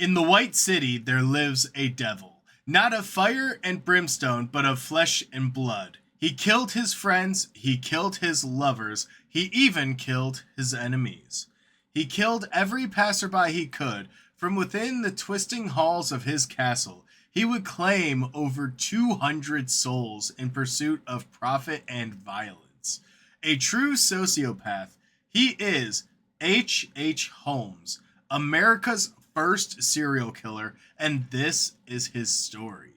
In the White City there lives a devil, not of fire and brimstone, but of flesh and blood. He killed his friends, he killed his lovers, he even killed his enemies. He killed every passerby he could. From within the twisting halls of his castle, he would claim over 200 souls in pursuit of profit and violence. A true sociopath, he is H. Holmes, America's first serial killer, and this is his story.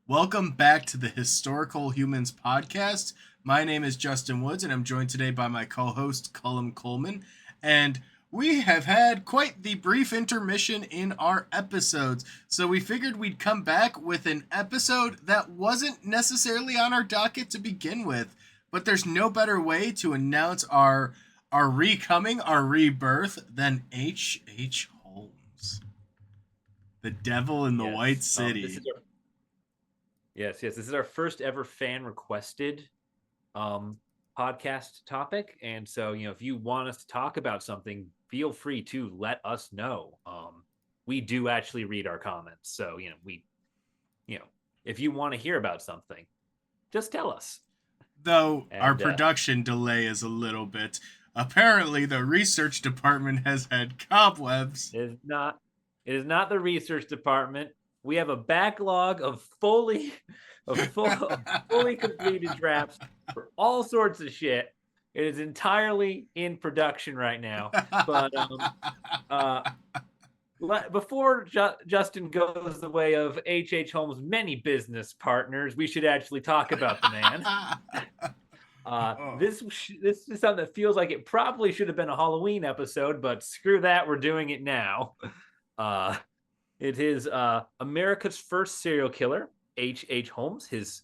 Welcome back to the Historical Humans podcast. My name is Justin Woods, and I'm joined today by my co-host, Coleman. And we have had quite the brief intermission in our episodes, so we figured we'd come back with an episode that wasn't necessarily on our docket to begin with, but there's no better way to announce our recoming, our rebirth, than H. Holmes, the devil in the White City. Yes. This is our first ever fan requested podcast topic, and so if you want us to talk about something, feel free to let us know. We do actually read our comments, so if you want to hear about something, just tell us. Though our production delay is a little bit. Apparently, the research department has had cobwebs. It is not the research department. We have a backlog of fully completed drafts for all sorts of shit. It is entirely in production right now. But before Justin goes the way of H. Holmes' many business partners, we should actually talk about the man. This is something that feels like it probably should have been a Halloween episode, but screw that, we're doing it now. It is America's first serial killer, H. Holmes. His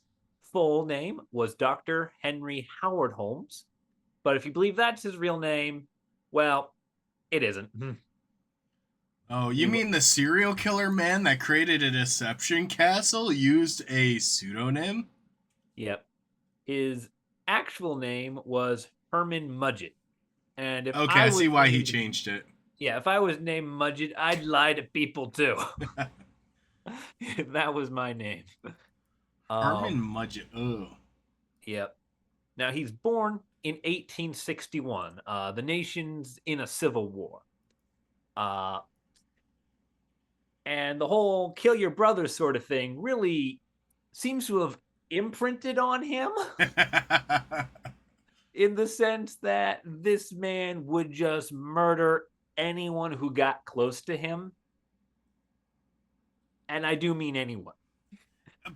full name was Dr. Henry Howard Holmes. But if you believe that's his real name, well, it isn't. Oh, you mean the serial killer man that created a deception castle used a pseudonym? Yep. His actual name was Herman Mudgett. And if I see why he changed it. Yeah, if I was named Mudgett, I'd lie to people too. If that was my name. Herman Mudgett. Oh. Yep. Now, he's born in 1861. The nation's in a civil war. And the whole kill your brother sort of thing really seems to have imprinted on him. In the sense that this man would just murder anyone who got close to him. And I do mean anyone.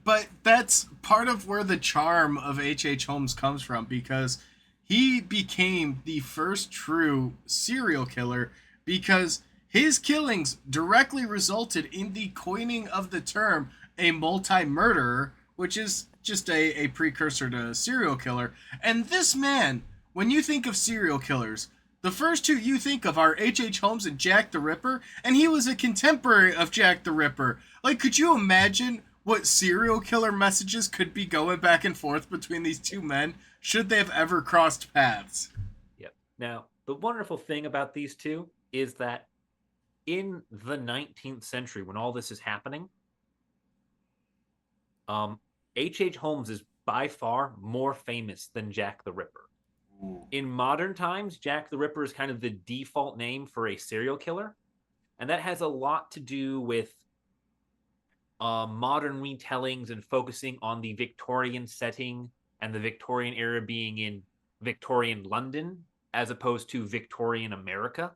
But that's part of where the charm of H. Holmes comes from, because he became the first true serial killer because his killings directly resulted in the coining of the term a multi-murderer, which is just a precursor to serial killer. And this man, when you think of serial killers, the first two you think of are H. Holmes and Jack the Ripper, and he was a contemporary of Jack the Ripper. Like, could you imagine what serial killer messages could be going back and forth between these two men, should they have ever crossed paths? Yep. Now, the wonderful thing about these two is that in the 19th century, when all this is happening, H. Holmes is by far more famous than Jack the Ripper. Ooh. In modern times, Jack the Ripper is kind of the default name for a serial killer, and that has a lot to do with modern retellings and focusing on the Victorian setting and the Victorian era being in Victorian London as opposed to Victorian America,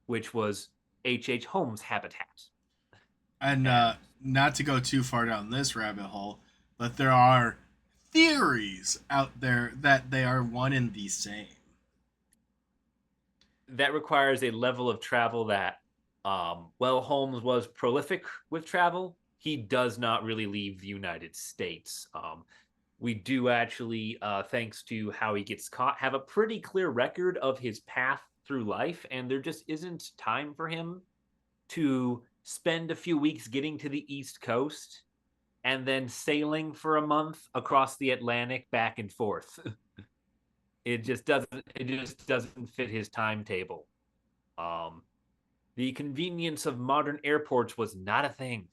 which was H. Holmes' habitat. And not to go too far down this rabbit hole, but there are theories out there that they are one and the same. That requires a level of travel that, Holmes was prolific with travel. He does not really leave the United States. We do actually, thanks to how he gets caught, have a pretty clear record of his path through life, and there just isn't time for him to spend a few weeks getting to the East Coast and then sailing for a month across the Atlantic back and forth. It just doesn't fit his timetable. The convenience of modern airports was not a thing.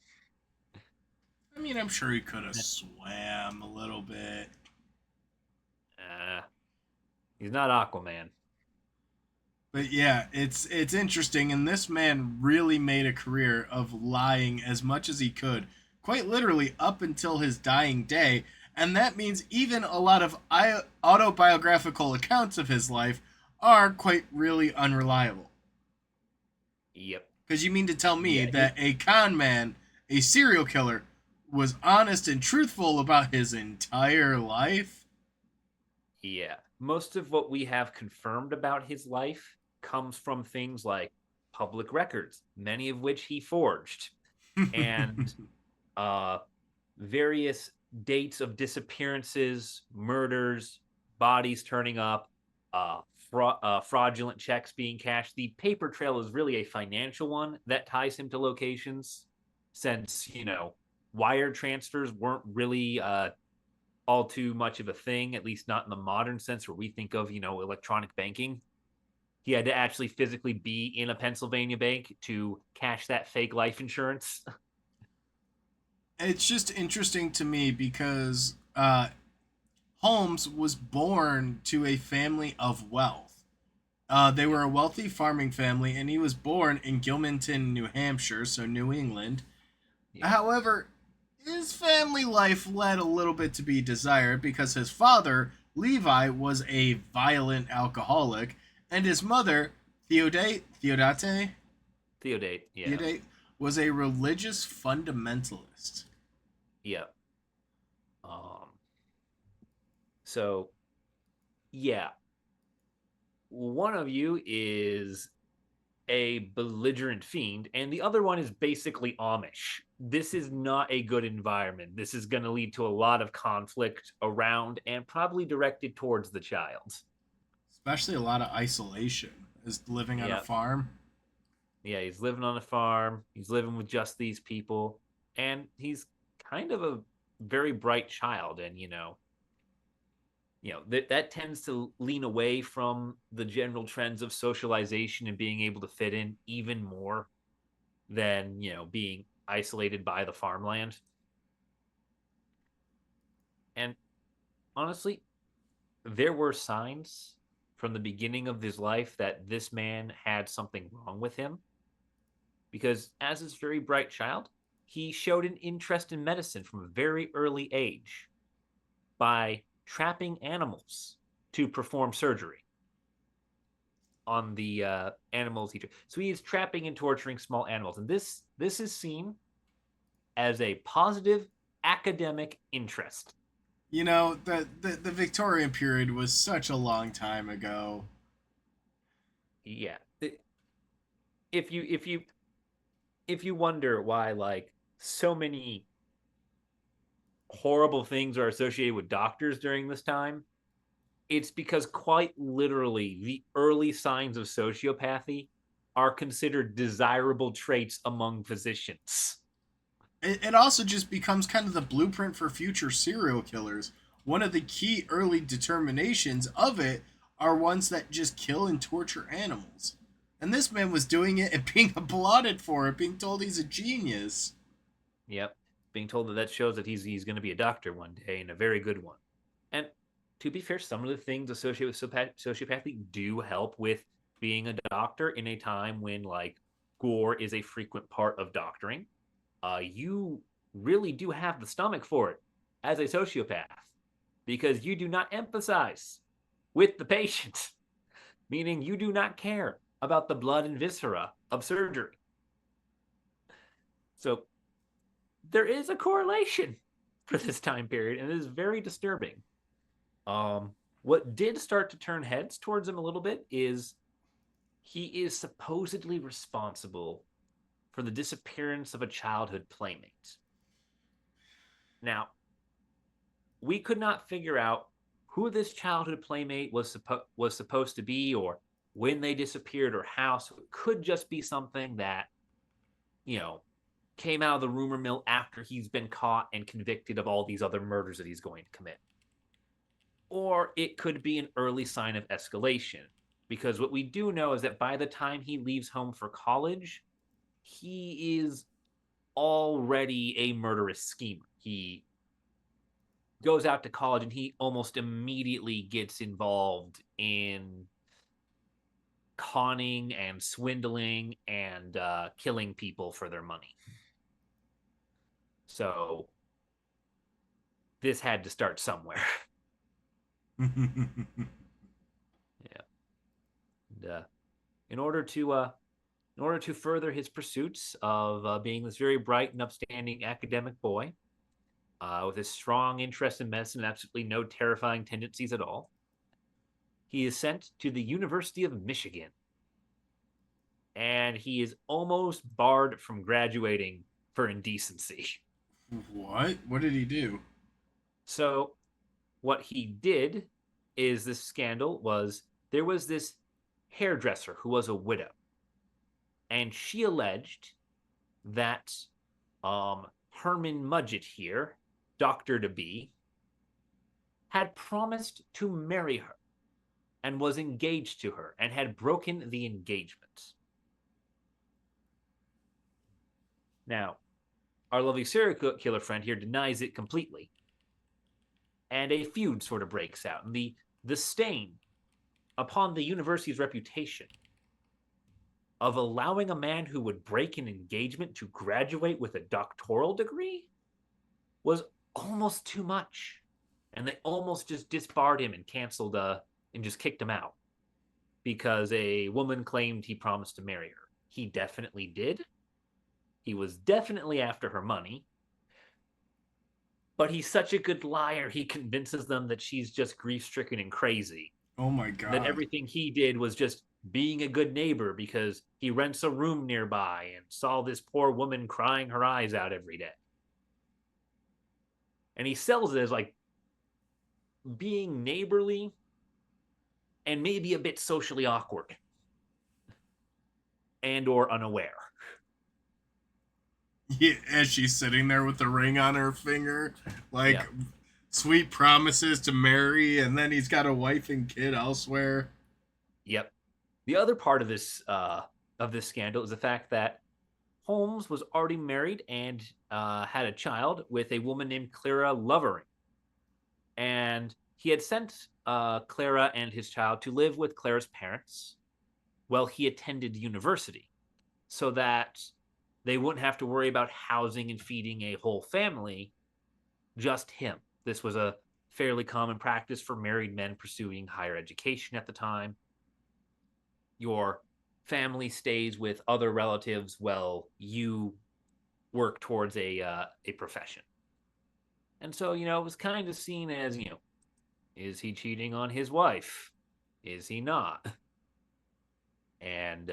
I mean, I'm sure he could have swam a little bit. Uh, he's not Aquaman. But yeah, it's interesting, and this man really made a career of lying as much as he could, quite literally up until his dying day, and that means even a lot of autobiographical accounts of his life are quite really unreliable. Yep. Because you mean to tell me Yeah. that a con man, a serial killer, was honest and truthful about his entire life? Yeah. Most of what we have confirmed about his life comes from things like public records, many of which he forged, and uh, various dates of disappearances, murders, bodies turning up, fraudulent checks being cashed. The paper trail is really a financial one that ties him to locations, since, wire transfers weren't really all too much of a thing, at least not in the modern sense where we think of, electronic banking. He had to actually physically be in a Pennsylvania bank to cash that fake life insurance. It's just interesting to me because Holmes was born to a family of wealth. They Yeah. were a wealthy farming family, and he was born in Gilmanton, New Hampshire, so New England. Yeah. However, his family life led a little bit to be desired because his father, Levi, was a violent alcoholic, and his mother, Theodate. Yeah. Theodate, was a religious fundamentalist. Yeah. Um, so, yeah, one of you is a belligerent fiend, and the other one is basically Amish. This is not a good environment. This is going to lead to a lot of conflict around and probably directed towards the child. Especially a lot of isolation, is living on a Yeah. farm. Yeah, he's living on a farm. He's living with just these people, and he's kind of a very bright child. And that tends to lean away from the general trends of socialization and being able to fit in even more than being isolated by the farmland. And honestly, there were signs from the beginning of his life that this man had something wrong with him, because as his very bright child, he showed an interest in medicine from a very early age by trapping animals to perform surgery on the animals he. So he is trapping and torturing small animals, and this is seen as a positive academic interest. You know, the Victorian period was such a long time ago. Yeah, if you wonder why like so many horrible things are associated with doctors during this time, it's because quite literally the early signs of sociopathy are considered desirable traits among physicians. It also just becomes kind of the blueprint for future serial killers. One of the key early determinations of it are ones that just kill and torture animals. And this man was doing it and being applauded for it, being told he's a genius. Yep, being told that shows that he's going to be a doctor one day, and a very good one. And to be fair, some of the things associated with sociopathy do help with being a doctor in a time when like gore is a frequent part of doctoring. You really do have the stomach for it as a sociopath, because you do not empathize with the patient, meaning you do not care about the blood and viscera of surgery. So there is a correlation for this time period, and it is very disturbing. What did start to turn heads towards him a little bit is he is supposedly responsible for the disappearance of a childhood playmate. Now, we could not figure out who this childhood playmate was supposed to be, or when they disappeared, or how. So it could just be something that you know came out of the rumor mill after he's been caught and convicted of all these other murders that he's going to commit. Or it could be an early sign of escalation, because what we do know is that by the time he leaves home for college, he is already a murderous schemer. He goes out to college and he almost immediately gets involved in conning and swindling and killing people for their money. So this had to start somewhere. Yeah. And, in order to further his pursuits of being this very bright and upstanding academic boy, with a strong interest in medicine and absolutely no terrifying tendencies at all, he is sent to the University of Michigan. And he is almost barred from graduating for indecency. What? What did he do? So, what he did is this scandal was there was this hairdresser who was a widow, and she alleged that Herman Mudgett here, doctor to be, had promised to marry her and was engaged to her and had broken the engagement. Now, our lovely serial killer friend here denies it completely, and a feud sort of breaks out. And the stain upon the university's reputation of allowing a man who would break an engagement to graduate with a doctoral degree was almost too much. And they almost just disbarred him and canceled and just kicked him out because a woman claimed he promised to marry her. He definitely did. He was definitely after her money. But he's such a good liar, he convinces them that she's just grief-stricken and crazy. Oh my That god. everything he did was just being a good neighbor because he rents a room nearby and saw this poor woman crying her eyes out every day. And he sells it as like being neighborly and maybe a bit socially awkward and or unaware. Yeah, as she's sitting there with the ring on her finger, like Yeah. sweet promises to marry, and then he's got a wife and kid elsewhere. Yep. The other part of this scandal is the fact that Holmes was already married and had a child with a woman named Clara Lovering, and he had sent Clara and his child to live with Clara's parents while he attended university, so that they wouldn't have to worry about housing and feeding a whole family, just him. This was a fairly common practice for married men pursuing higher education at the time. Your family stays with other relatives while you work towards a profession. And so, it was kind of seen as, is he cheating on his wife? Is he not? And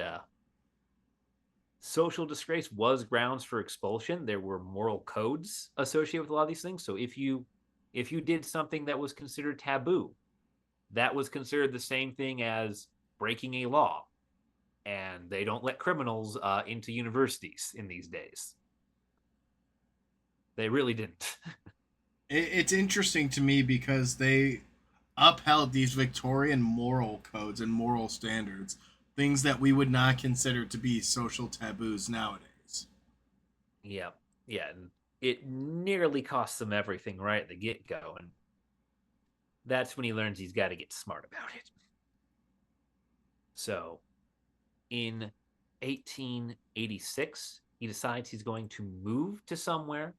social disgrace was grounds for expulsion. There were moral codes associated with a lot of these things. So if you did something that was considered taboo, that was considered the same thing as breaking a law. And they don't let criminals into universities in these days. They really didn't. It's interesting to me because they upheld these Victorian moral codes and moral standards, things that we would not consider to be social taboos nowadays. Yeah. Yeah. And it nearly costs him everything right at the get go. And that's when he learns he's got to get smart about it. So in 1886, he decides he's going to move to somewhere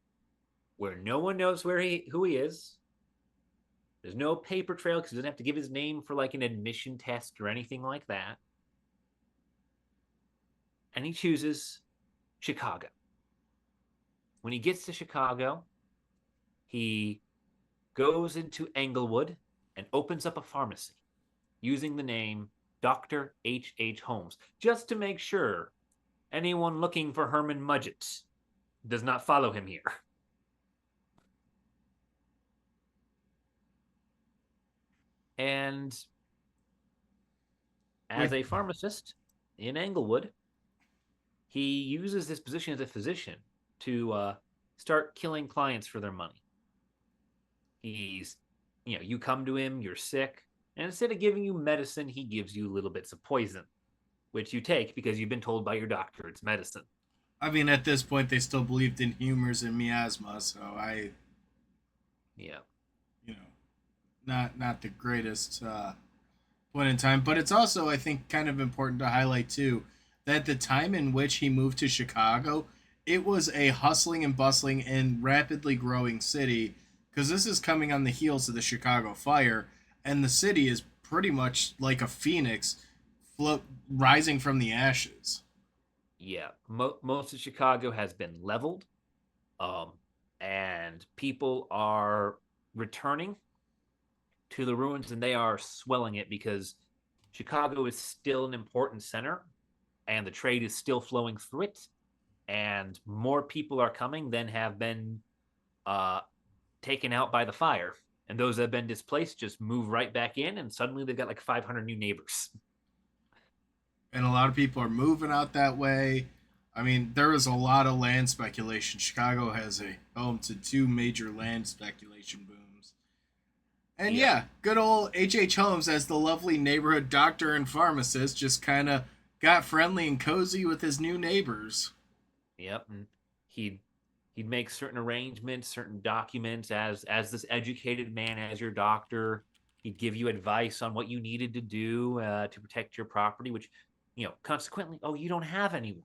where no one knows who he is. There's no paper trail because he doesn't have to give his name for like an admission test or anything like that. And he chooses Chicago. When he gets to Chicago, he goes into Englewood and opens up a pharmacy using the name Dr. H. Holmes, just to make sure anyone looking for Herman Mudgett does not follow him here. And as Like, a pharmacist in Englewood, he uses his position as a physician to start killing clients for their money. He's, you come to him, you're sick. And instead of giving you medicine, he gives you little bits of poison, which you take because you've been told by your doctor it's medicine. I mean, at this point, they still believed in humors and miasma, so Yeah. you know, not the greatest point in time. But it's also, I think, kind of important to highlight too that the time in which he moved to Chicago, it was a hustling and bustling and rapidly growing city because this is coming on the heels of the Chicago fire, and the city is pretty much like a phoenix, float rising from the ashes. Yeah. Most of Chicago has been leveled, um, and people are returning to the ruins and they are swelling it because Chicago is still an important center and the trade is still flowing through it. And more people are coming than have been uh, taken out by the fire. And those that have been displaced just move right back in, and suddenly they've got like 500 new neighbors. And a lot of people are moving out that way. I mean, there is a lot of land speculation. Chicago has a home to two major land speculation booms. And Yep, yeah, good old H. Holmes, as the lovely neighborhood doctor and pharmacist, just kind of got friendly and cozy with his new neighbors. yep. And he'd he'd make certain arrangements, certain documents as this educated man, as your doctor. He'd give you advice on what you needed to do to protect your property, which, consequently, oh, you don't have anyone.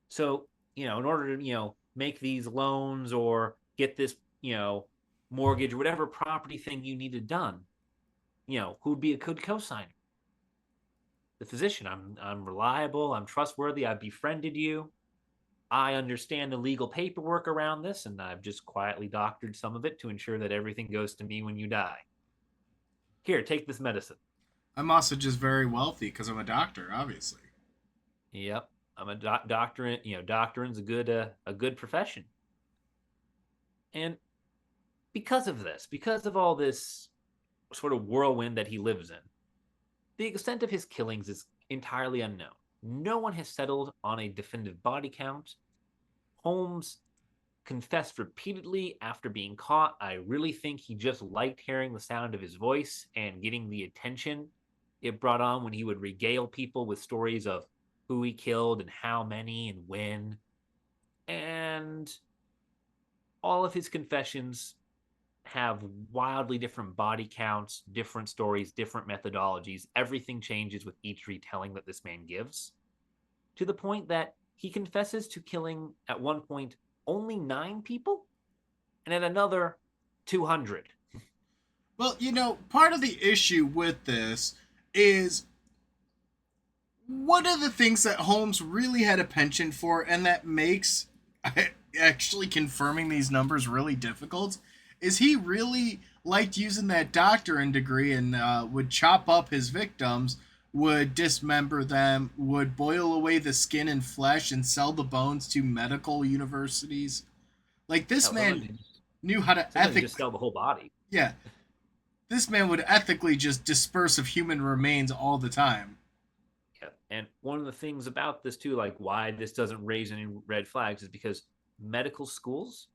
So, in order to, make these loans or get this, mortgage or whatever property thing you needed done, who'd be a good co-signer? The physician. I'm reliable, I'm trustworthy, I've befriended you. I understand the legal paperwork around this, and I've just quietly doctored some of it to ensure that everything goes to me when you die. Here, take this medicine. I'm also just very wealthy because I'm a doctor, obviously. Yep, I'm a doctorate. Doctoring's a good profession, and because of this, because of all this sort of whirlwind that he lives in, the extent of his killings is entirely unknown. No one has settled on a definitive body count. Holmes confessed repeatedly after being caught. I really think he just liked hearing the sound of his voice and getting the attention it brought on when he would regale people with stories of who he killed and how many and when. And all of his confessions have wildly different body counts, different stories, different methodologies. Everything changes with each retelling that this man gives, to the point that he confesses to killing at one point only 9 people and at another 200. Well, part of the issue with this is one of the things that Holmes really had a penchant for, and that makes actually confirming these numbers really difficult, is he really liked using that doctorate degree and would chop up his victims, would dismember them, would boil away the skin and flesh and sell the bones to medical universities. Like this Hell, man knew how to sometimes you just ethically, sell the whole body. yeah, this man would ethically just disperse of human remains all the time. Yeah. And one of the things about this too, like why this doesn't raise any red flags, is because medical schools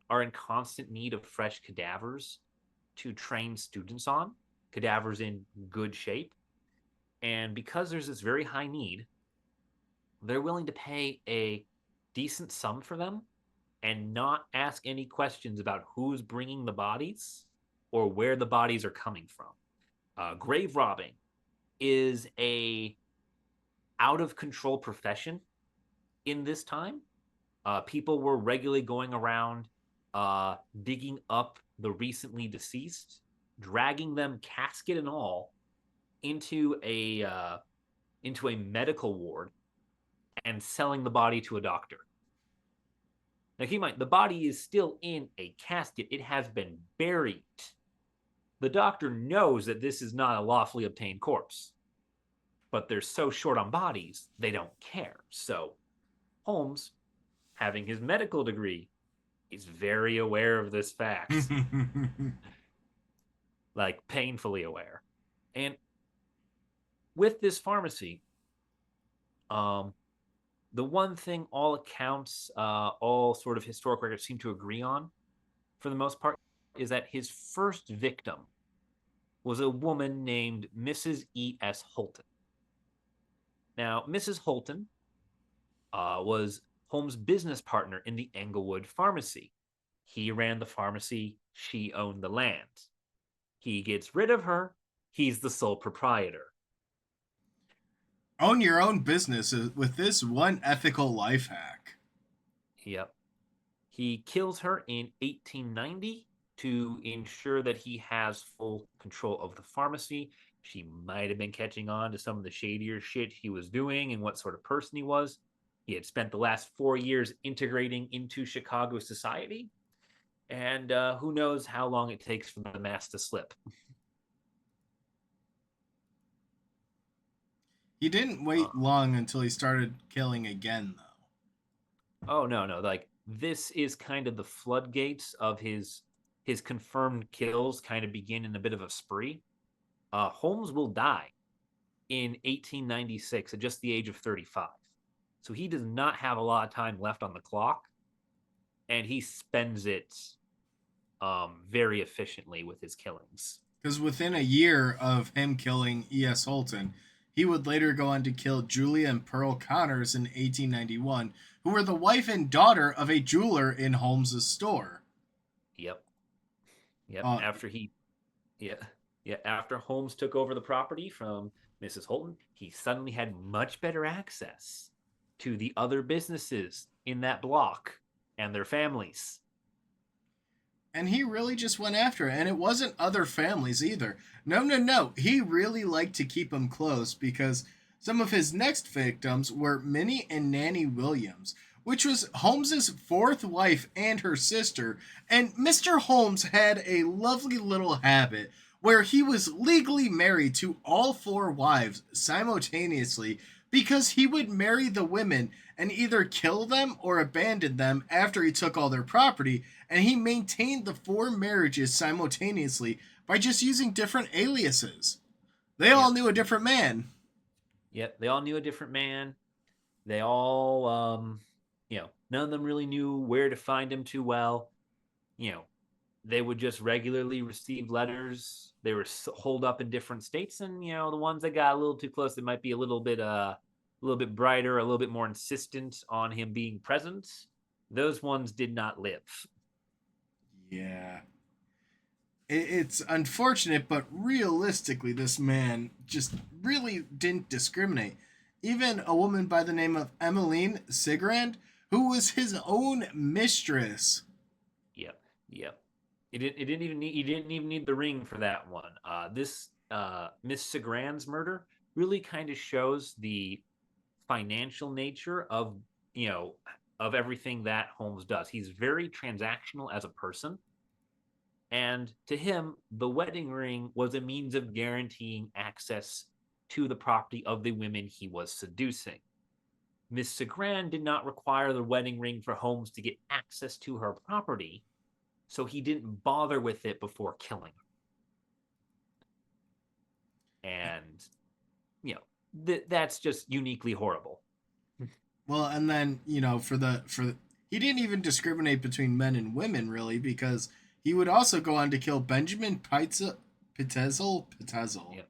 are in constant need of fresh cadavers to train students on, cadavers in good shape. And because there's this very high need, they're willing to pay a decent sum for them and not ask any questions about who's bringing the bodies or where the bodies are coming from. Grave robbing is a out of control profession in this time. People were regularly going around digging up the recently deceased, dragging them casket and all into a medical ward and selling the body to a doctor. Now keep in mind, the body is still in a casket. It has been buried. The doctor knows that this is not a lawfully obtained corpse, but they're so short on bodies, they don't care. So Holmes, having his medical degree, is very aware of this fact, like painfully aware. And with this pharmacy, um, the one thing all accounts, all sort of historic records seem to agree on, for the most part, is that his first victim was a woman named Mrs. E.S. Holton. Now, Mrs. Holton was Holmes' business partner in the Englewood Pharmacy. He ran the pharmacy, she owned the land. He gets rid of her, he's the sole proprietor. Own your own business with this one ethical life hack. Yep. He kills her in 1890 to ensure that he has full control of the pharmacy. She might have been catching on to some of the shadier shit he was doing and what sort of person he was. He had spent the last 4 years integrating into Chicago society. And who knows how long it takes for the mask to slip. He didn't wait long until he started killing again, though. Oh, no, no. Like, this is kind of the floodgates of his confirmed kills kind of begin in a bit of a spree. Holmes will die in 1896 at just the age of 35. So he does not have a lot of time left on the clock, and he spends it very efficiently with his killings. Because within a year of him killing E.S. Holton, he would later go on to kill Julia and Pearl Connors in 1891, who were the wife and daughter of a jeweler in Holmes's store. Yep, yep. Uh, Yeah, yeah. After Holmes took over the property from Mrs. Holton, he suddenly had much better access to the other businesses in that block and their families. and he really just went after it. And it wasn't other families either. No, no, no. He really liked to keep them close because some of his next victims were Minnie and Nanny Williams, which was Holmes's fourth wife and her sister. And Mr. Holmes had a lovely little habit where he was legally married to all four wives simultaneously because he would marry the women and either kill them or abandon them after he took all their property, and he maintained the four marriages simultaneously by just using different aliases. They all Yep. knew a different man. Yep. They all knew a different man. They all, none of them really knew where to find him too well. You know, they would just regularly receive letters. They were holed up in different states, and the ones that got a little too close, they might be a little bit brighter, a little bit more insistent on him being present. Those ones did not live. Yeah. It's unfortunate, but realistically, this man just really didn't discriminate. Even a woman by the name of Emmeline Sigrand, who was his own mistress. Yep, yep. It didn't even need. He didn't even need the ring for that one. This Miss Segrand's murder really kind of shows the financial nature of you know of everything that Holmes does. He's very transactional as a person, and to him, the wedding ring was a means of guaranteeing access to the property of the women he was seducing. Miss Segrand did not require the wedding ring for Holmes to get access to her property, so he didn't bother with it before killing her. And that's just uniquely horrible. Well, and then for he didn't even discriminate between men and women really because he would also go on to kill Benjamin Pitezel Yep,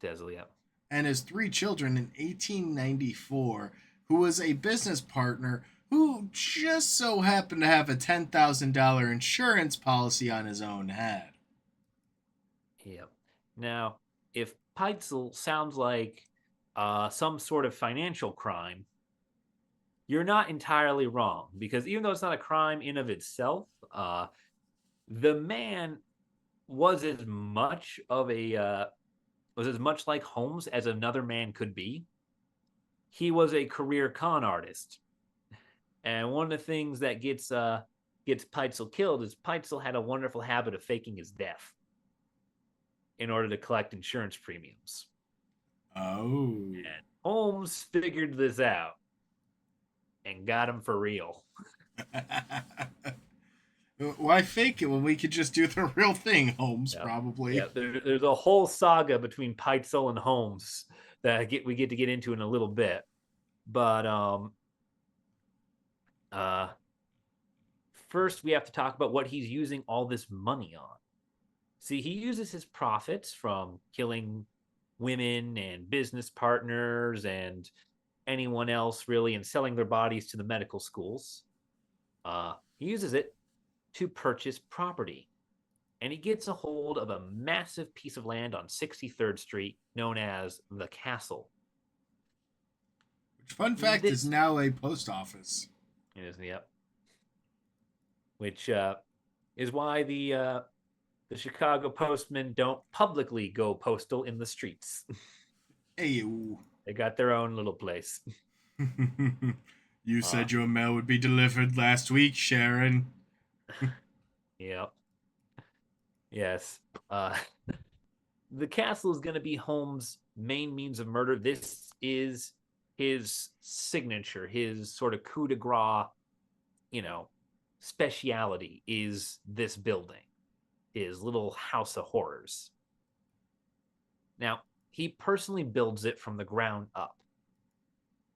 Bedazzle, yep. and his three children in 1894, who was a business partner who just so happened to have a $10,000 insurance policy on his own head. Yep. Now, if Peitzel sounds like some sort of financial crime, you're not entirely wrong, because even though it's not a crime in of itself, the man was as much of a was as much like Holmes as another man could be. He was a career con artist, and one of the things that gets Peitzel killed is Peitzel had a wonderful habit of faking his death in order to collect insurance premiums. Oh. And Holmes figured this out and got him for real. Why fake it when we could just do the real thing, Holmes? Yeah, Probably. yeah. There's a whole saga between Peitzel and Holmes that we get to get into in a little bit, but uh, first we have to talk about what he's using all this money on. See, he uses his profits from killing women and business partners and anyone else really and selling their bodies to the medical schools. He uses it to purchase property. And he gets a hold of a massive piece of land on 63rd Street known as the Castle. Which, fun fact, is This now a post office. is, yep, which is why the Chicago postmen don't publicly go postal in the streets. Hey, They got their own little place. you Uh, said your mail would be delivered last week, Sharon. yeah, yes. Uh, the castle is going to be Holmes' main means of murder. This is his signature, his sort of coup de grace, you know, speciality is this building, his little house of horrors. Now, he personally builds it from the ground up.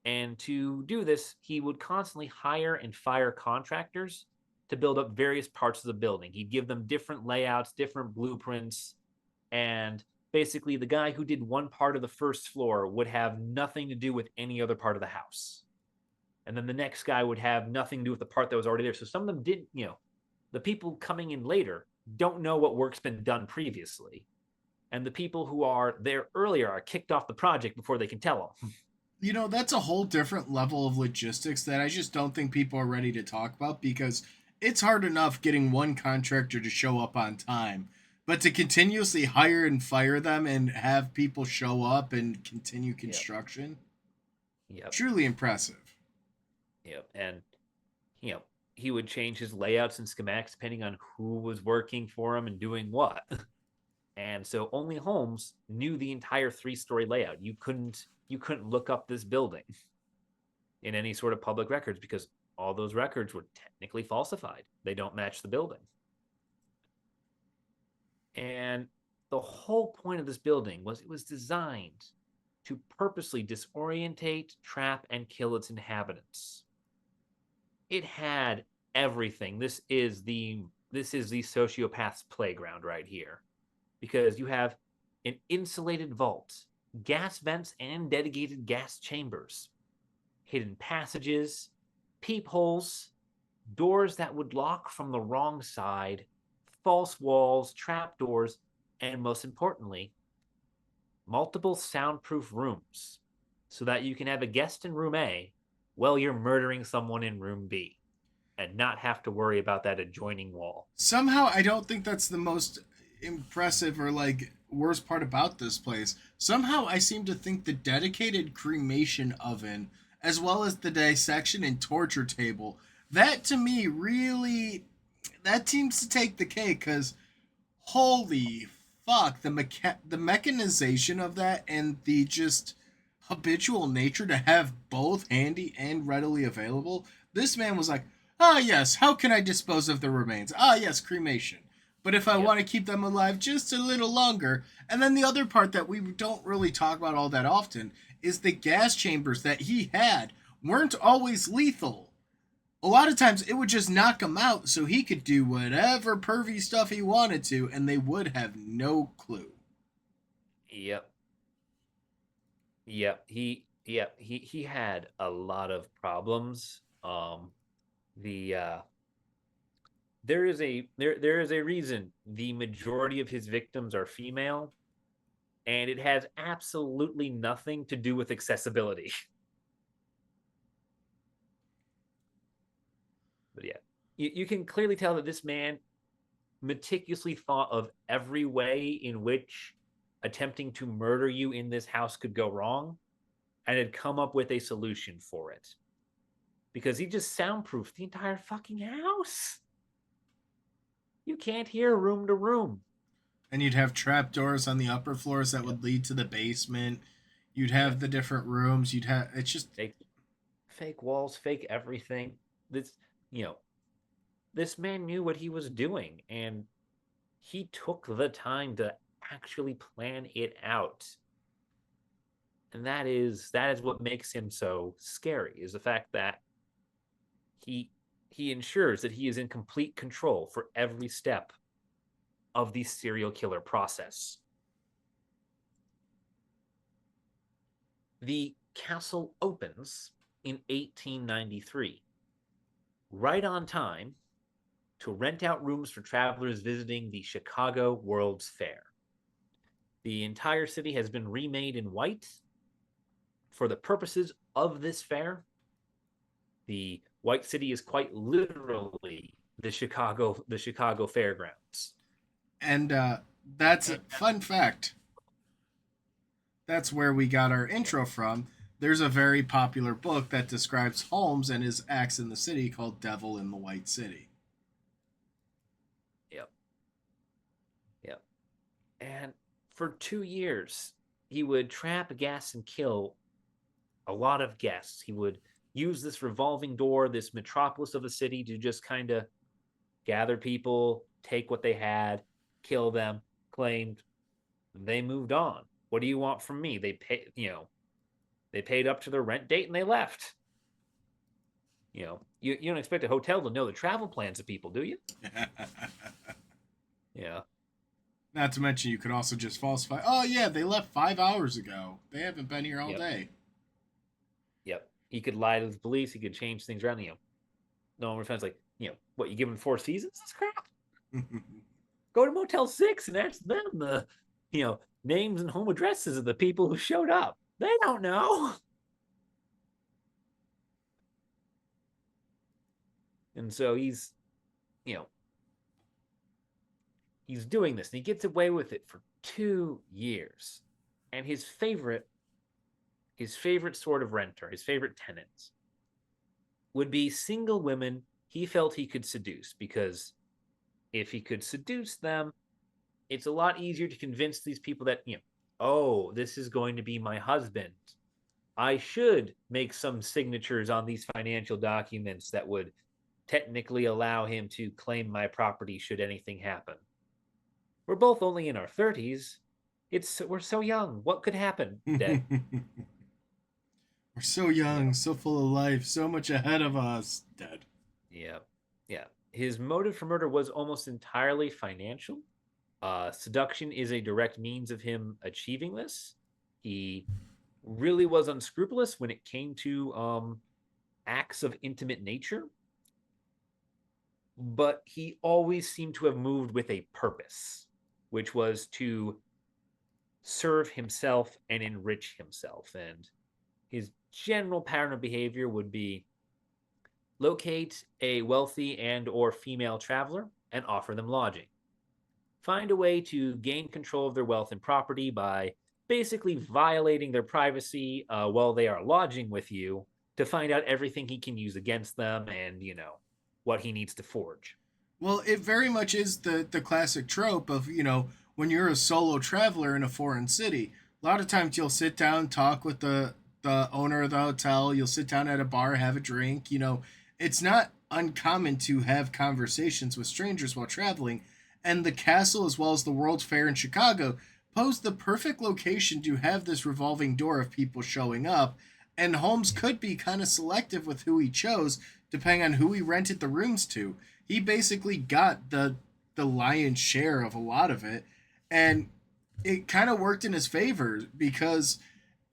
And to do this, he would constantly hire and fire contractors to build up various parts of the building. He'd give them different layouts, different blueprints, and basically the guy who did one part of the first floor would have nothing to do with any other part of the house. And then the next guy would have nothing to do with the part that was already there. So some of them didn't, the people coming in later don't know what work's been done previously. And the people who are there earlier are kicked off the project before they can tell them. That's a whole different level of logistics that I just don't think people are ready to talk about because it's hard enough getting one contractor to show up on time. But to continuously hire and fire them and have people show up and continue Yep. construction, Yep. truly impressive. Yep. And, you know, he would change his layouts and schematics depending on who was working for him and doing what. And so only Holmes knew the entire 3-story layout. You couldn't look up this building in any sort of public records because all those records were technically falsified. They don't match the building. And the whole point of this building was it was designed to purposely disorientate, trap, and kill its inhabitants. It had everything. This is the sociopath's playground right here. Because you have an insulated vault, gas vents, and dedicated gas chambers, hidden passages, peepholes, doors that would lock from the wrong side, false walls, trapdoors, and most importantly, multiple soundproof rooms so that you can have a guest in room A while you're murdering someone in room B and not have to worry about that adjoining wall. Somehow, I don't think that's the most impressive or like worst part about this place. Somehow, I seem to think the dedicated cremation oven, as well as the dissection and torture table, that to me really that seems to take the cake because holy fuck the mechanization of that and the just habitual nature to have both handy and readily available. This man was like, ah yes, how can I dispose of the remains? Ah yes, cremation. But if I Yep. want to keep them alive just a little longer, and then the other part that we don't really talk about all that often is the gas chambers that he had weren't always lethal. A lot of times it would just knock him out so he could do whatever pervy stuff he wanted to, and they would have no clue. Yep. He had a lot of problems. The there is a reason the majority of his victims are female, and it has absolutely nothing to do with accessibility. But yeah, you can clearly tell that this man meticulously thought of every way in which attempting to murder you in this house could go wrong and had come up with a solution for it because he just soundproofed the entire fucking house. You can't hear room to room. And you'd have trapdoors on the upper floors that Yep. would lead to the basement. You'd have Yep. the different rooms. You'd have it's just Fake, fake walls, fake everything. You know, this man knew what he was doing, and he took the time to actually plan it out. And that is what makes him so scary is the fact that he he ensures that he is in complete control for every step of the serial killer process. The castle opens in 1893, right on time to rent out rooms for travelers visiting the Chicago World's Fair. The entire city has been remade in white for the purposes of this fair. The White City is quite literally the Chicago Fairgrounds. And that's a fun fact. That's where we got our intro from. There's a very popular book that describes Holmes and his acts in the city called Devil in the White City. Yep. Yep. And for 2 years, he would trap, gas, and kill a lot of guests. He would use this revolving door, this metropolis of a city, to just kind of gather people, take what they had, kill them, claimed they moved on. What do you want from me? They paid up to their rent date and they left. You don't expect a hotel to know the travel plans of people, do you? Yeah. Not to mention, you could also just falsify. Oh yeah, they left 5 hours ago. They haven't been here all Yep. day. Yep. He could lie to the police. He could change things around. No one would find like, what, you give him 4 seasons? That's crap. Go to Motel 6 and ask them the, names and home addresses of the people who showed up. They don't know. And so he's doing this and he gets away with it for 2 years. And his favorite sort of renter, his favorite tenants, would be single women he felt he could seduce, because if he could seduce them, it's a lot easier to convince these people that, oh, this is going to be my husband. I should make some signatures on these financial documents that would technically allow him to claim my property should anything happen. We're both only in our 30s. We're so young. What could happen? Dead. We're so young, so full of life, so much ahead of us. Dead. Yeah. Yeah. His motive for murder was almost entirely financial. Seduction is a direct means of him achieving this. He really was unscrupulous when it came to acts of intimate nature, but he always seemed to have moved with a purpose, which was to serve himself and enrich himself. And his general pattern of behavior would be locate a wealthy and or female traveler and offer them lodging. Find a way to gain control of their wealth and property by basically violating their privacy while they are lodging with you, to find out everything he can use against them and, what he needs to forge. Well, it very much is the classic trope of, when you're a solo traveler in a foreign city, a lot of times you'll sit down, talk with the owner of the hotel, you'll sit down at a bar, have a drink, It's not uncommon to have conversations with strangers while traveling, and the castle, as well as the World's Fair in Chicago, posed the perfect location to have this revolving door of people showing up. And Holmes could be kind of selective with who he chose, depending on who he rented the rooms to. He basically got the lion's share of a lot of it, and it kind of worked in his favor because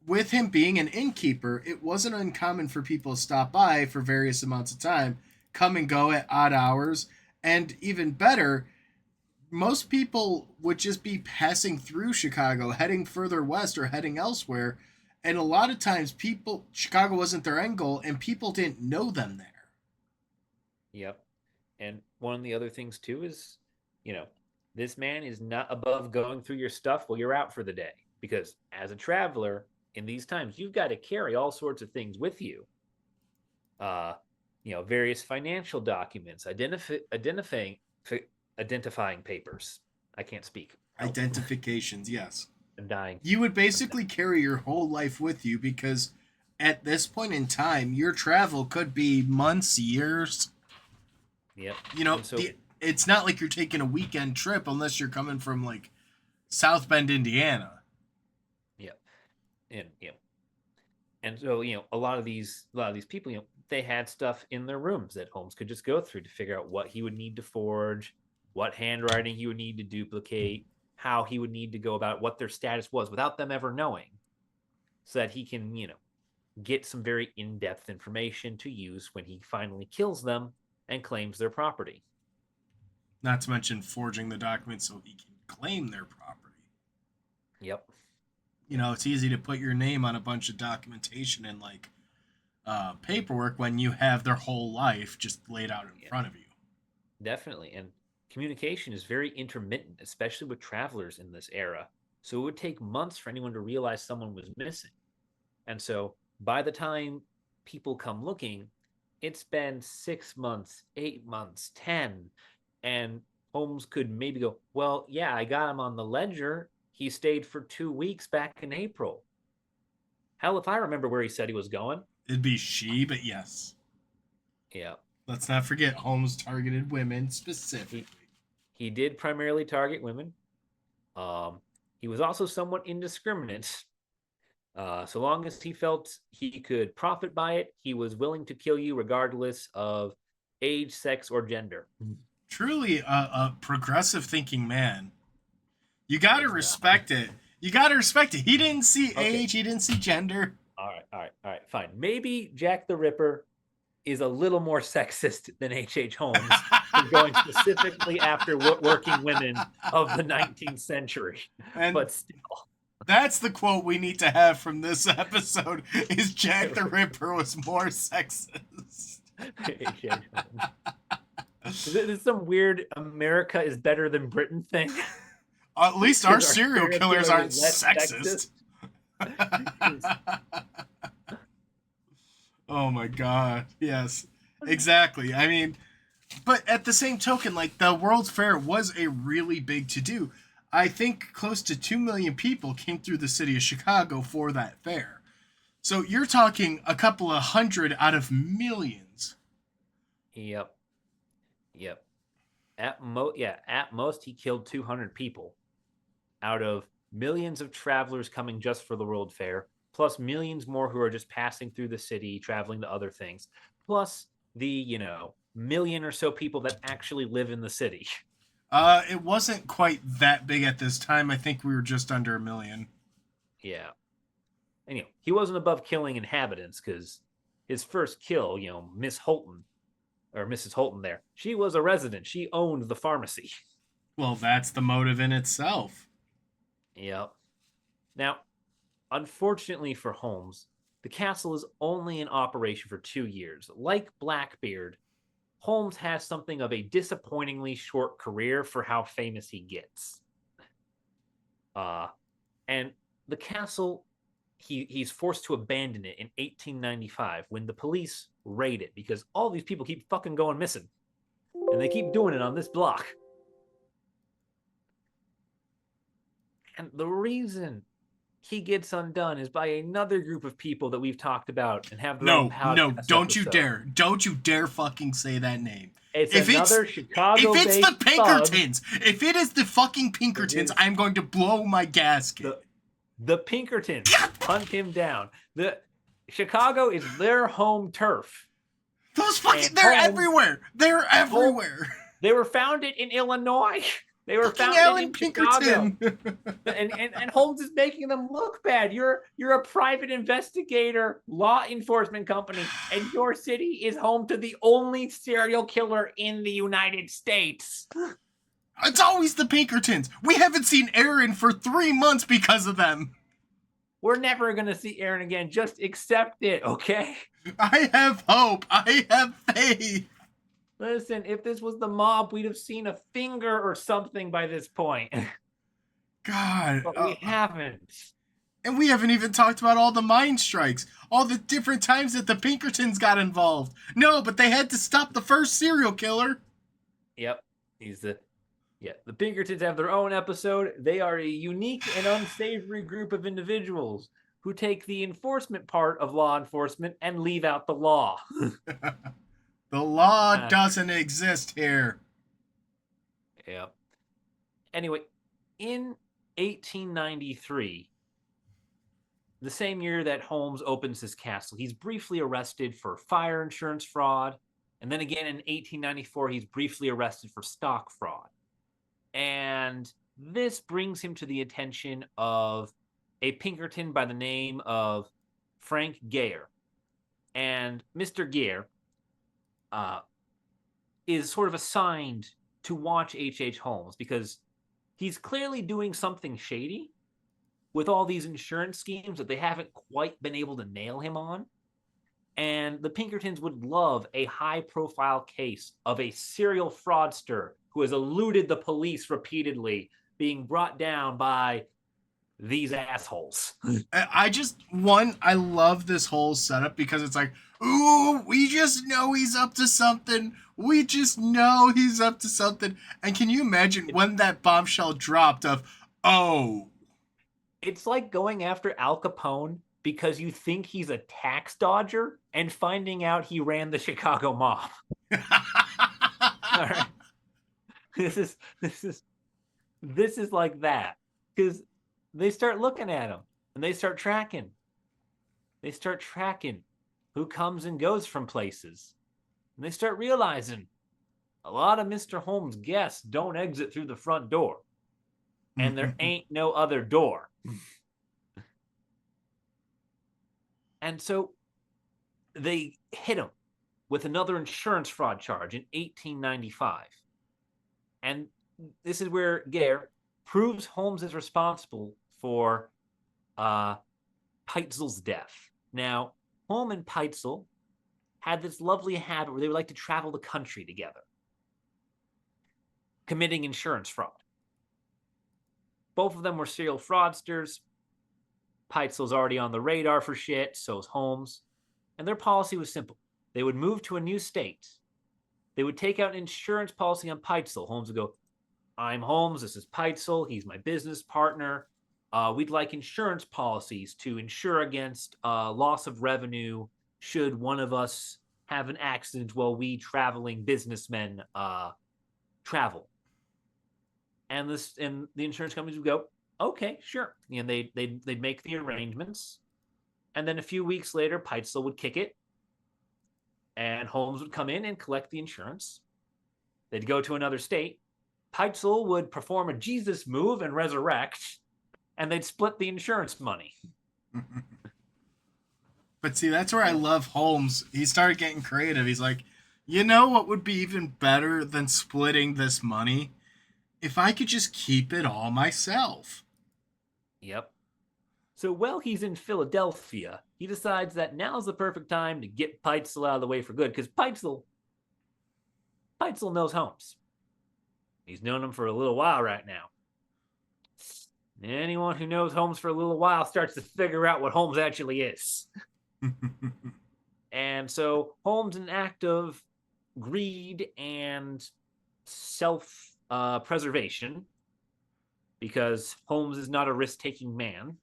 with him being an innkeeper, it wasn't uncommon for people to stop by for various amounts of time, come and go at odd hours, and even better, most people would just be passing through Chicago, heading further west or heading elsewhere. And a lot of times, Chicago wasn't their end goal, and people didn't know them there. Yep. And one of the other things, too, is, this man is not above going through your stuff while you're out for the day. Because as a traveler, in these times, you've got to carry all sorts of things with you. Various financial documents, identifying papers. I can't speak. Help. Identifications, yes. I'm dying. You would basically carry your whole life with you because at this point in time, your travel could be months, years. Yep. It's not like you're taking a weekend trip unless you're coming from like South Bend, Indiana. Yep. And so, a lot of these people, they had stuff in their rooms that Holmes could just go through to figure out what he would need to forge, what handwriting he would need to duplicate, how he would need to go about what their status was without them ever knowing, so that he can, get some very in-depth information to use when he finally kills them and claims their property. Not to mention forging the documents so he can claim their property. Yep. It's easy to put your name on a bunch of documentation and paperwork when you have their whole life just laid out in front of you. Definitely. And communication is very intermittent, especially with travelers in this era. So it would take months for anyone to realize someone was missing. And so by the time people come looking, it's been 6 months, 8 months, 10. And Holmes could maybe go, well, yeah, I got him on the ledger. He stayed for 2 weeks back in April. Hell, if I remember where he said he was going. It'd be she, but yes. Yeah. Let's not forget Holmes targeted women specifically. He did primarily target women. He was also somewhat indiscriminate. So long as he felt he could profit by it, he was willing to kill you regardless of age, sex, or gender. Truly a progressive thinking man. You gotta respect it. You gotta respect it. He didn't see age, he didn't see gender. All right, fine. Maybe Jack the Ripper is a little more sexist than H.H. Holmes for going specifically after working women of the 19th century. But still. That's the quote we need to have from this episode, is Jack the Ripper was more sexist. This is some weird America is better than Britain thing. At least our serial killers aren't sexist. Oh my god. Yes. Exactly. I mean, but at the same token, the World's Fair was a really big to-do. I think close to 2 million people came through the city of Chicago for that fair. So you're talking a couple of hundred out of millions. Yep. At most he killed 200 people out of millions of travelers coming just for the World Fair, plus millions more who are just passing through the city, traveling to other things, plus the, million or so people that actually live in the city. It wasn't quite that big at this time. I think we were just under 1 million. Yeah. Anyway, he wasn't above killing inhabitants because his first kill, Miss Holton, or Mrs. Holton there, she was a resident. She owned the pharmacy. Well, that's the motive in itself. Yep. Now, unfortunately for Holmes, the castle is only in operation for 2 years. Like Blackbeard, Holmes has something of a disappointingly short career for how famous he gets. And the castle, he's forced to abandon it in 1895 when the police raid it because all these people keep fucking going missing. And they keep doing it on this block. And the reason he gets undone is by another group of people that we've talked about and have their own podcast. No, don't you dare. Don't you dare fucking say that name. It's another Chicago-based If it's the Pinkertons, if it is the fucking Pinkertons, I'm going to blow my gasket. The Pinkertons hunt him down. The Chicago is their home turf. Those fucking, they're everywhere. They're everywhere. They were founded in Illinois. They were founded in Chicago. and Holmes is making them look bad. You're a private investigator, law enforcement company, and your city is home to the only serial killer in the United States. It's always the Pinkertons. We haven't seen Aaron for 3 months because of them. We're never going to see Aaron again. Just accept it, okay? I have hope. I have faith. Listen, if this was the mob, we'd have seen a finger or something by this point. God. But we haven't. And we haven't even talked about all the mine strikes. All the different times that the Pinkertons got involved. No, but they had to stop the first serial killer. Yep. The Pinkertons have their own episode. They are a unique and unsavory group of individuals who take the enforcement part of law enforcement and leave out the law. The law doesn't exist here. Yeah. Anyway, in 1893, the same year that Holmes opens his castle, he's briefly arrested for fire insurance fraud. And then again in 1894, he's briefly arrested for stock fraud. And this brings him to the attention of a Pinkerton by the name of Frank Geyer. And Mr. Geyer uh, is sort of assigned to watch H.H. Holmes because he's clearly doing something shady with all these insurance schemes that they haven't quite been able to nail him on. And the Pinkertons would love a high profile case of a serial fraudster who has eluded the police repeatedly being brought down by these assholes. I love this whole setup because it's like, ooh, we just know he's up to something. We just know he's up to something. And can you imagine when that bombshell dropped of, oh. It's like going after Al Capone because you think he's a tax dodger and finding out he ran the Chicago mob. All right. This is like that. Because they start looking at him and they start tracking. They start tracking who comes and goes from places. And they start realizing a lot of Mr. Holmes' guests don't exit through the front door. And there ain't no other door. And so they hit him with another insurance fraud charge in 1895. And this is where Geyer proves Holmes is responsible for Peitzel's death. Now, Holmes and Peitzel had this lovely habit where they would like to travel the country together, committing insurance fraud. Both of them were serial fraudsters. Peitzel's already on the radar for shit, so is Holmes. And their policy was simple. They would move to a new state. They would take out an insurance policy on Peitzel. Holmes would go, I'm Holmes, this is Peitzel, he's my business partner. We'd like insurance policies to insure against loss of revenue should one of us have an accident while we traveling businessmen travel. And the insurance companies would go, okay, sure. And they'd make the arrangements. And then a few weeks later, Peitzel would kick it. And Holmes would come in and collect the insurance. They'd go to another state. Peitzel would perform a Jesus move and resurrect. And they'd split the insurance money. But see, that's where I love Holmes. He started getting creative. He's like, you know what would be even better than splitting this money? If I could just keep it all myself. Yep. So while he's in Philadelphia, he decides that now's the perfect time to get Peitzel out of the way for good, because Peitzel knows Holmes. He's known him for a little while right now. Anyone who knows Holmes for a little while starts to figure out what Holmes actually is. And so Holmes, in an act of greed and self-preservation, because Holmes is not a risk-taking man,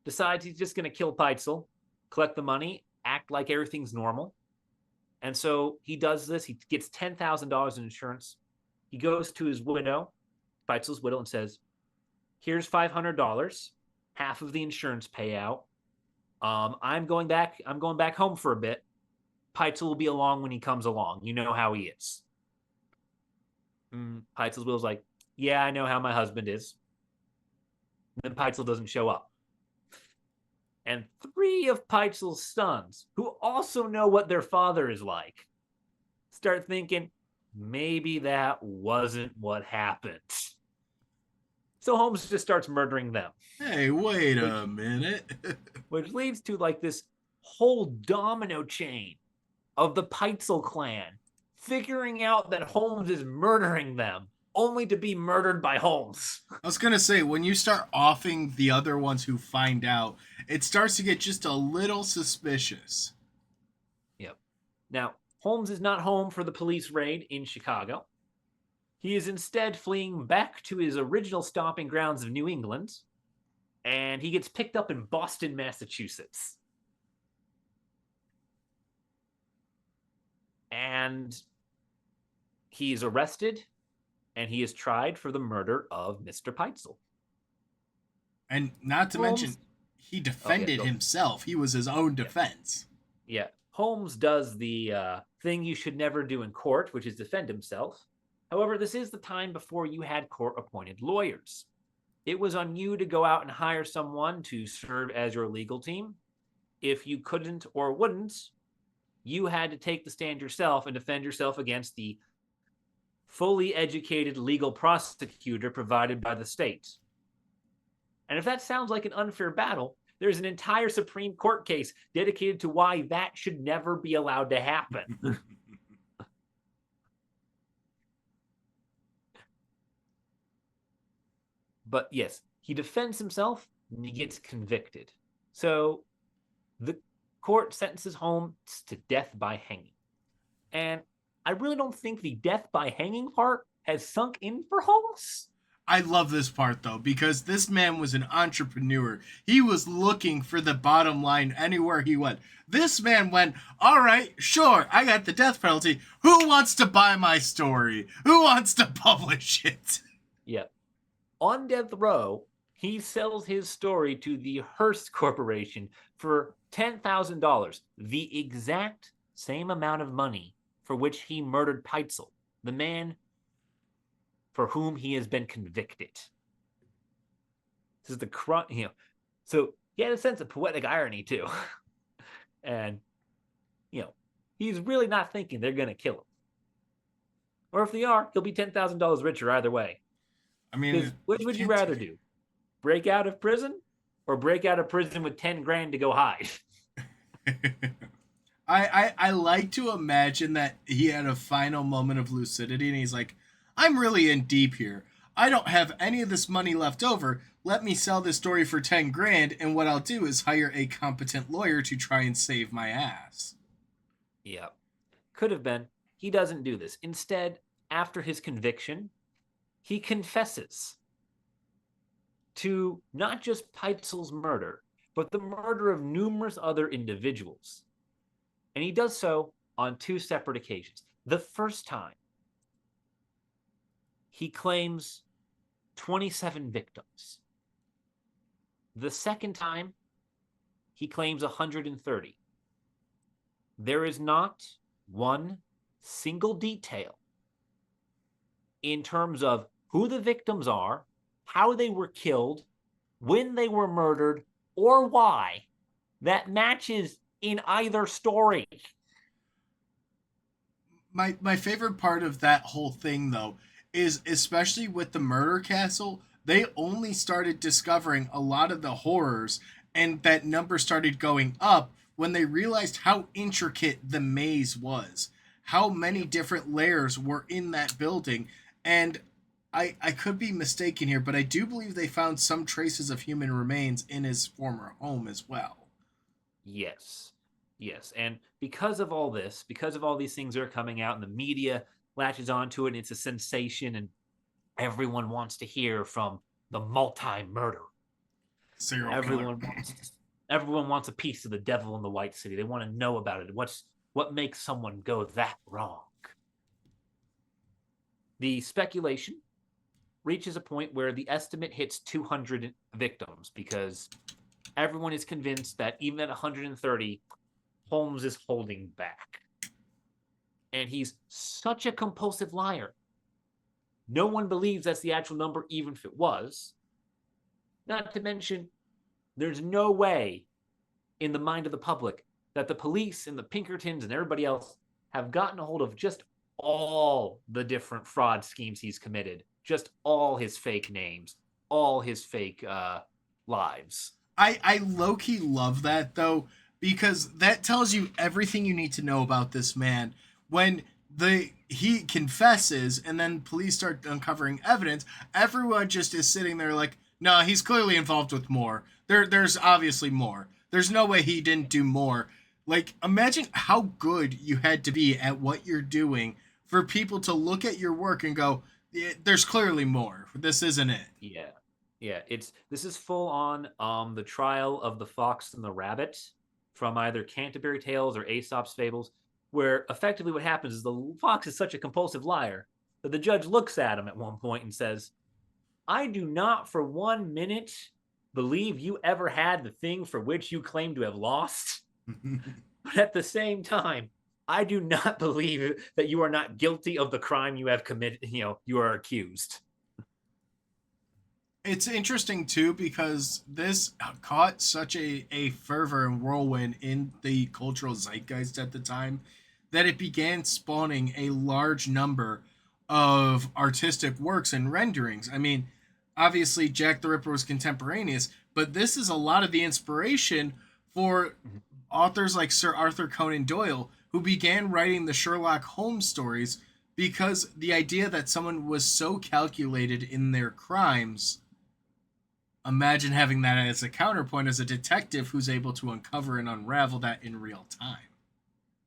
decides he's just going to kill Peitzel, collect the money, act like everything's normal. And so he does this. He gets $10,000 in insurance. He goes to his widow, Peitzel's widow, and says, here's $500, half of the insurance payout. I'm going back home for a bit. Peitzel will be along when he comes along. You know how he is. Peitzel's widow's like, yeah, I know how my husband is. And then Peitzel doesn't show up. And 3 of Peitzel's sons, who also know what their father is like, start thinking, maybe that wasn't what happened. So Holmes just starts murdering them. Hey, wait a minute. Which leads to like this whole domino chain of the Peitzel clan figuring out that Holmes is murdering them, only to be murdered by Holmes. I was going to say, when you start offing the other ones who find out, it starts to get just a little suspicious. Yep. Now, Holmes is not home for the police raid in Chicago. He is instead fleeing back to his original stomping grounds of New England, and he gets picked up in Boston, Massachusetts. And he is arrested, and he is tried for the murder of Mr. Peitzel. And not to mention, he defended himself. He was his own defense. Yeah. Holmes does the thing you should never do in court, which is defend himself. However, this is the time before you had court-appointed lawyers. It was on you to go out and hire someone to serve as your legal team. If you couldn't or wouldn't, you had to take the stand yourself and defend yourself against the fully educated legal prosecutor provided by the state. And if that sounds like an unfair battle, there's an entire Supreme Court case dedicated to why that should never be allowed to happen. But yes, he defends himself and he gets convicted. So the court sentences Holmes to death by hanging. And I really don't think the death by hanging part has sunk in for Holmes. I love this part though, because this man was an entrepreneur. He was looking for the bottom line anywhere he went. This man went, all right, sure, I got the death penalty. Who wants to buy my story? Who wants to publish it? Yeah. On death row, he sells his story to the Hearst Corporation for $10,000, the exact same amount of money for which he murdered Peitzel, the man for whom he has been convicted. This is the crime, So he had a sense of poetic irony too. And, he's really not thinking they're going to kill him. Or if they are, he'll be $10,000 richer either way. I mean, which would you rather do? Break out of prison or break out of prison with 10 grand to go hide? I like to imagine that he had a final moment of lucidity and he's like, I'm really in deep here. I don't have any of this money left over. Let me sell this story for 10 grand, and what I'll do is hire a competent lawyer to try and save my ass. Yeah. Could have been. He doesn't do this. Instead, after his conviction, he confesses to not just Peitzel's murder, but the murder of numerous other individuals. And he does so on 2 separate occasions. The first time, he claims 27 victims. The second time, he claims 130. There is not one single detail in terms of who the victims are, how they were killed, when they were murdered, or why that matches in either story. My favorite part of that whole thing, though, is especially with the murder castle, they only started discovering a lot of the horrors, and that number started going up when they realized how intricate the maze was, how many different layers were in that building. And I could be mistaken here, but I do believe they found some traces of human remains in his former home as well. Yes. And because of all this, because of all these things that are coming out and the media latches onto it and it's a sensation and everyone wants to hear from the multi-murderer. Everyone wants a piece of the devil in the White City. They want to know about it. What makes someone go that wrong? The speculation reaches a point where the estimate hits 200 victims because everyone is convinced that even at 130, Holmes is holding back. And he's such a compulsive liar. No one believes that's the actual number, even if it was. Not to mention, there's no way in the mind of the public that the police and the Pinkertons and everybody else have gotten a hold of just all the different fraud schemes he's committed, just all his fake names, all his fake lives. I low-key love that, though, because that tells you everything you need to know about this man. When he confesses and then police start uncovering evidence, everyone just is sitting there like, no, he's clearly involved with more. There's obviously more. There's no way he didn't do more. Like, imagine how good you had to be at what you're doing for people to look at your work and go, there's clearly more. This isn't it. Yeah. This is full on the trial of the fox and the rabbit from either Canterbury Tales or Aesop's Fables, where effectively what happens is the fox is such a compulsive liar that the judge looks at him at one point and says, I do not for 1 minute believe you ever had the thing for which you claim to have lost. But at the same time, I do not believe that you are not guilty of the crime you have committed, you are accused. It's interesting too because this caught such a fervor and whirlwind in the cultural zeitgeist at the time that it began spawning a large number of artistic works and renderings. I mean, obviously Jack the Ripper was contemporaneous, but this is a lot of the inspiration for Mhm. authors like Sir Arthur Conan Doyle, who began writing the Sherlock Holmes stories because the idea that someone was so calculated in their crimes, imagine having that as a counterpoint as a detective who's able to uncover and unravel that in real time.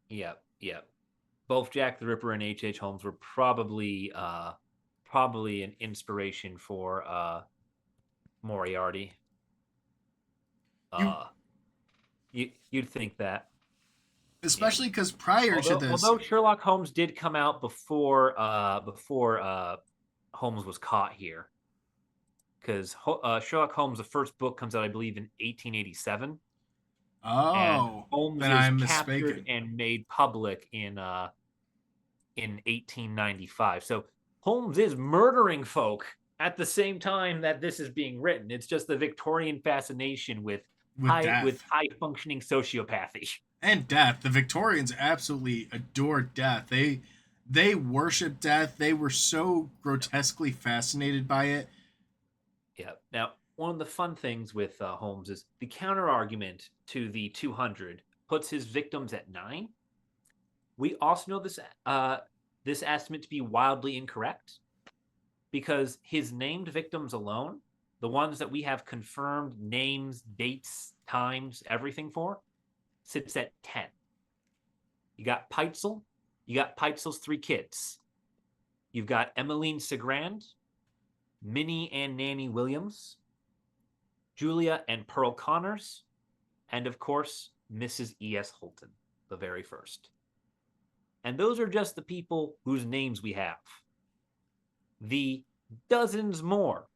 Yep, yep. Both Jack the Ripper and H. Holmes were probably an inspiration for Moriarty. You, Uh, you'd think that. Yeah. especially because prior to this, Although Sherlock Holmes did come out before Holmes was caught here, because Sherlock Holmes, the first book comes out, I believe, in 1887, and oh, Holmes then is I'm captured mistaken. and made public in 1895. So Holmes is murdering folk at the same time that this is being written. It's just the Victorian fascination with With death high functioning sociopathy. and death, the Victorians absolutely adored death. They worshiped death. They were so grotesquely fascinated by it. Yeah. Now, one of the fun things with Holmes is the counter argument to the 200 puts his victims at 9. We also know this estimate to be wildly incorrect because his named victims alone, the ones that we have confirmed names, dates, times, everything for, sits at 10. You got Peitzel, you got Peitzel's 3 kids. You've got Emmeline Segrand, Minnie and Nanny Williams, Julia and Pearl Connors, and of course, Mrs. E.S. Holton, the very first. And those are just the people whose names we have. The dozens more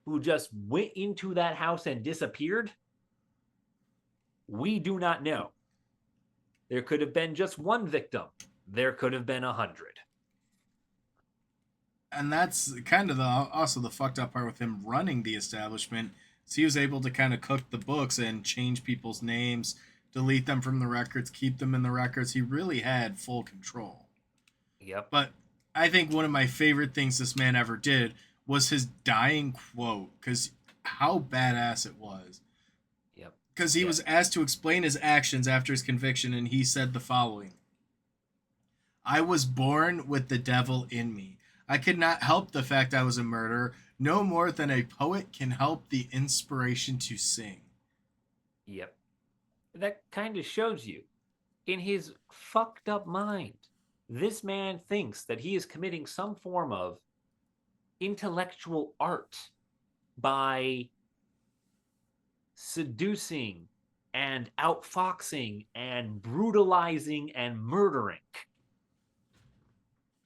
who just went into that house and disappeared, we do not know. There could have been just one victim. There could have been 100. And that's kind of the also the fucked up part with him running the establishment. So he was able to kind of cook the books and change people's names, delete them from the records, keep them in the records. He really had full control. Yep. But I think one of my favorite things this man ever did was his dying quote, because how badass it was. Yep. Because he Yep. was asked to explain his actions after his conviction, and he said the following: I was born with the devil in me. I could not help the fact I was a murderer, no more than a poet can help the inspiration to sing. Yep. That kind of shows you, in his fucked up mind, this man thinks that he is committing some form of intellectual art by seducing and outfoxing and brutalizing and murdering.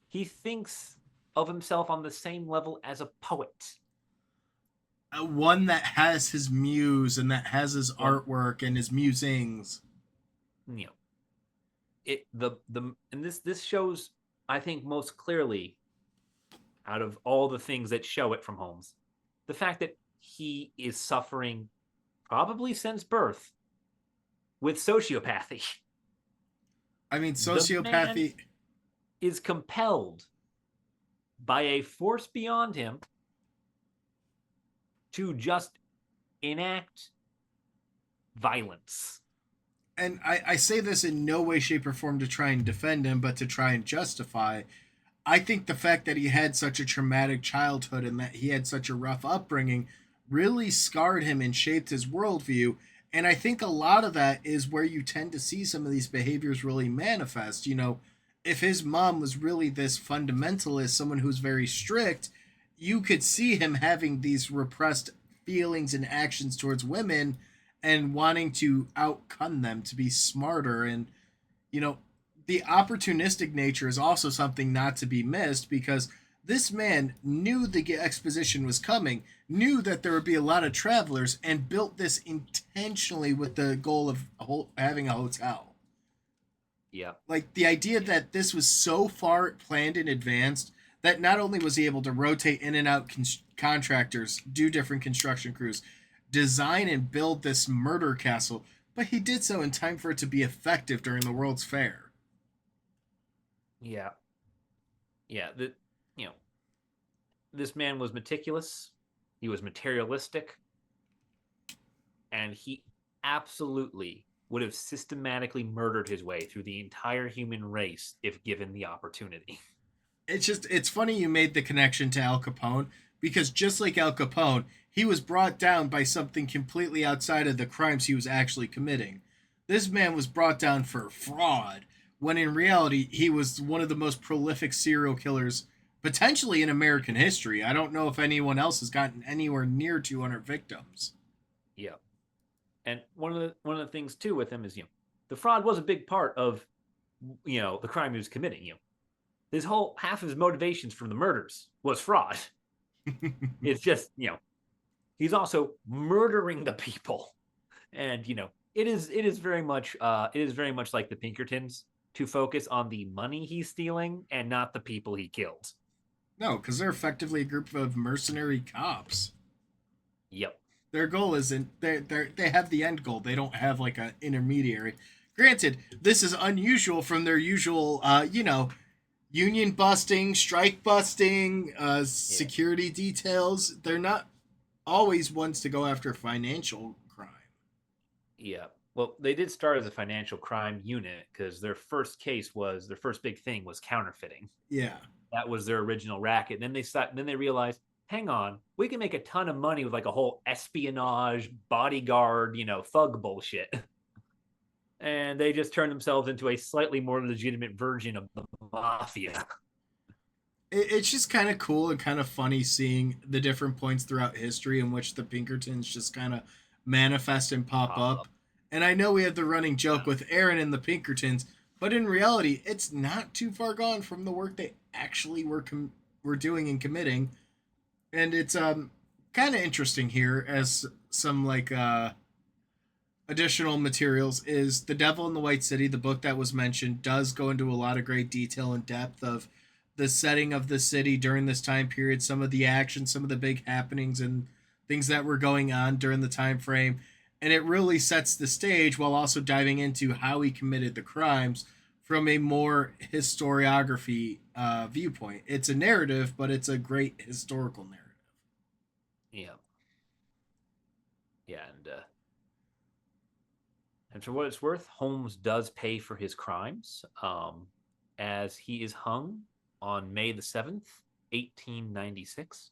He thinks of himself on the same level as a poet. One that has his muse and that has his One, artwork and his musings. you know, and this shows, I think, most clearly out of all the things that show it from Holmes, the fact that he is suffering, probably since birth, with sociopathy. I mean, The man sociopathy. is compelled by a force beyond him to just enact violence. And I say this in no way, shape, or form to try and defend him, but to try and justify. I think the fact that he had such a traumatic childhood and that he had such a rough upbringing really scarred him and shaped his worldview. And I think a lot of that is where you tend to see some of these behaviors really manifest. You know, if his mom was really this fundamentalist, someone who's very strict, you could see him having these repressed feelings and actions towards women and wanting to outcun them to be smarter. And, you know, the opportunistic nature is also something not to be missed because this man knew the exposition was coming, knew that there would be a lot of travelers, and built this intentionally with the goal of having a hotel. Yeah. Like the idea that this was so far planned in advance that not only was he able to rotate in and out contractors, do different construction crews, design and build this murder castle, but he did so in time for it to be effective during the World's Fair. Yeah. Yeah. You know, this man was meticulous. He was materialistic, and he absolutely would have systematically murdered his way through the entire human race if given the opportunity. It's funny you made the connection to Al Capone because just like Al Capone, he was brought down by something completely outside of the crimes he was actually committing. This man was brought down for fraud when in reality he was one of the most prolific serial killers potentially in American history. I don't know if anyone else has gotten anywhere near 200 victims. Yeah. And one of the things too with him is, the fraud was a big part of, the crime he was committing. His whole half of his motivations from the murders was fraud. It's just, he's also murdering the people. And, it is very much like the Pinkertons to focus on the money he's stealing and not the people he killed. No, because they're effectively a group of mercenary cops. Yep. Their goal isn't they have the end goal. They don't have like an intermediary. Granted, this is unusual from their usual, union busting, strike busting, security details. They're not always ones to go after financial crime. Yeah. Well, they did start as a financial crime unit because their first big thing was counterfeiting. Yeah. That was their original racket. Then they realized, hang on, we can make a ton of money with like a whole espionage, bodyguard, thug bullshit. And they just turned themselves into a slightly more legitimate version of the mafia. It's just kind of cool and kind of funny seeing the different points throughout history in which the Pinkertons just kind of manifest and pop up. And I know we have the running joke with Aaron and the Pinkertons, but in reality, it's not too far gone from the work they actually were doing and committing. And it's kind of interesting here as some like additional materials is The Devil in the White City, the book that was mentioned, does go into a lot of great detail and depth of the setting of the city during this time period, some of the action, some of the big happenings and things that were going on during the time frame. And it really sets the stage while also diving into how he committed the crimes from a more historiography viewpoint. It's a narrative, but it's a great historical narrative. Yeah. Yeah, and for what it's worth, Holmes does pay for his crimes, as he is hung on May the 7th, 1896.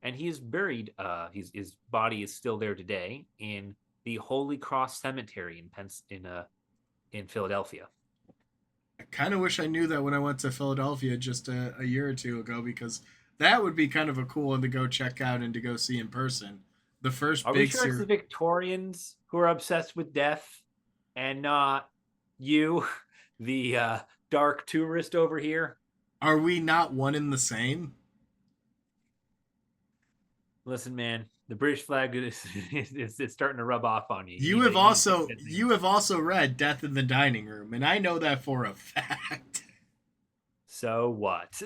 And he is buried, his body is still there today in the Holy Cross Cemetery in Philadelphia. I kind of wish I knew that when I went to Philadelphia just a year or two ago because that would be kind of a cool one to go check out and to go see in person. The first Are we sure it's the Victorians who are obsessed with death and not you, the dark tourist over here? Are we not one in the same? Listen, man, the British flag is it's starting to rub off on you. You have also read Death in the Dining Room, and I know that for a fact. So what?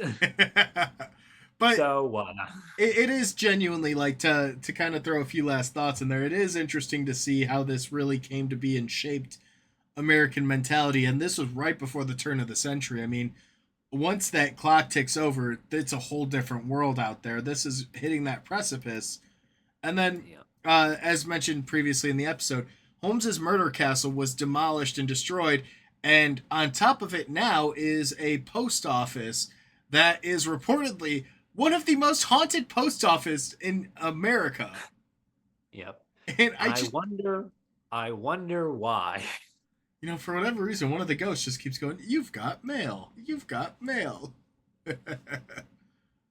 But so what? It is genuinely like to kind of throw a few last thoughts in there. It is interesting to see how this really came to be and shaped American mentality, and this was right before the turn of the century. I mean, once that clock ticks over, it's a whole different world out there. This is hitting that precipice. And then, as mentioned previously in the episode, Holmes's murder castle was demolished and destroyed. And on top of it now is a post office that is reportedly one of the most haunted post office in America. Yep. And I wonder why. For whatever reason, one of the ghosts just keeps going, "You've got mail. You've got mail."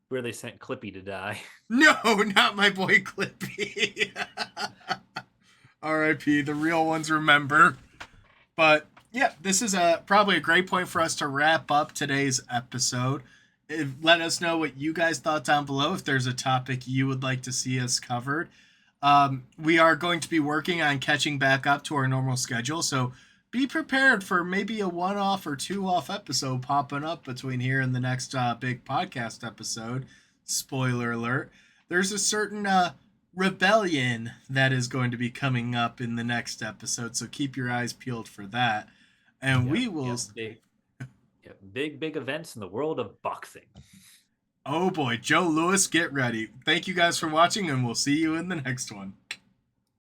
Where they sent Clippy to die. No, not my boy Clippy. R.I.P. The real ones remember. But yeah, this is probably a great point for us to wrap up today's episode. Let us know what you guys thought down below if there's a topic you would like to see us covered. We are going to be working on catching back up to our normal schedule, so be prepared for maybe a one-off or two-off episode popping up between here and the next big podcast episode. Spoiler alert. There's a certain rebellion that is going to be coming up in the next episode, so keep your eyes peeled for that. And Yep, we will... yep, big events in the world of boxing. Oh boy, Joe Louis, get ready. Thank you guys for watching, and we'll see you in the next one.